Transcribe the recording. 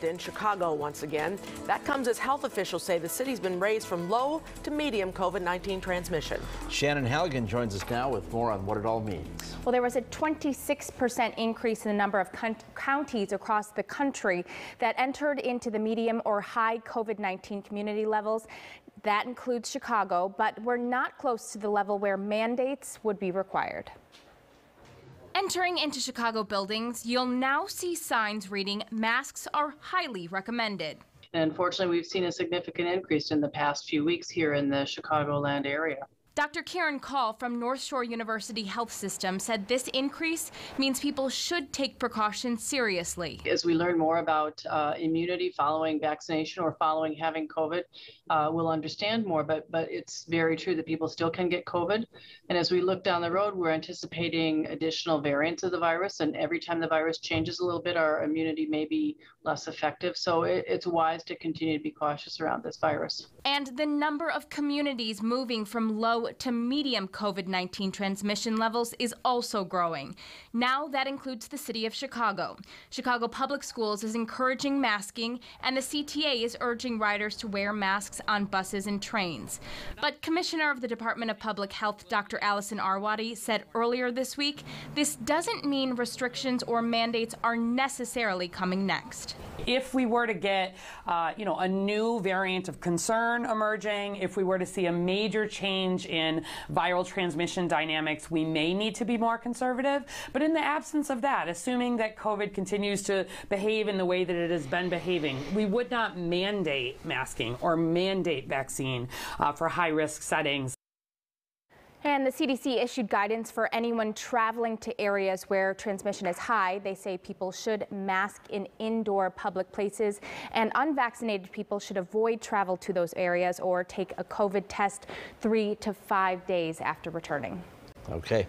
in Chicago once again. That comes as health officials say the city's been raised from low to medium COVID-19 transmission. Shannon Halligan joins us now with more on what it all means. Well, there was a 26% increase in the number of counties across the country that entered into the medium or high COVID-19 community levels. That includes Chicago, but we're not close to the level where mandates would be required. Entering into Chicago buildings, you'll now see signs reading masks are highly recommended. And unfortunately, we've seen a significant increase in the past few weeks here in the Chicagoland area. Dr. Karen Call from North Shore University Health System said this increase means people should take precautions seriously. As we learn more about immunity following vaccination or following having COVID, we'll understand more, but it's very true that people still can get COVID. And as we look down the road, we're anticipating additional variants of the virus, and every time the virus changes a little bit, our immunity may be less effective. So it's wise to continue to be cautious around this virus. And the number of communities moving from low to medium COVID-19 transmission levels is also growing. Now that includes the city of Chicago. Chicago Public Schools is encouraging masking, and the CTA is urging riders to wear masks on buses and trains. But Commissioner of the Department of Public Health, Dr. Allison Arwady, said earlier this week, this doesn't mean restrictions or mandates are necessarily coming next. If we were to get, a new variant of concern emerging, if we were to see a major change in viral transmission dynamics, we may need to be more conservative. But in the absence of that, assuming that COVID continues to behave in the way that it has been behaving, we would not mandate masking or mandate vaccine for high-risk settings. And the CDC issued guidance for anyone traveling to areas where transmission is high. They say people should mask in indoor public places, and unvaccinated people should avoid travel to those areas or take a COVID test 3 to 5 days after returning. Okay.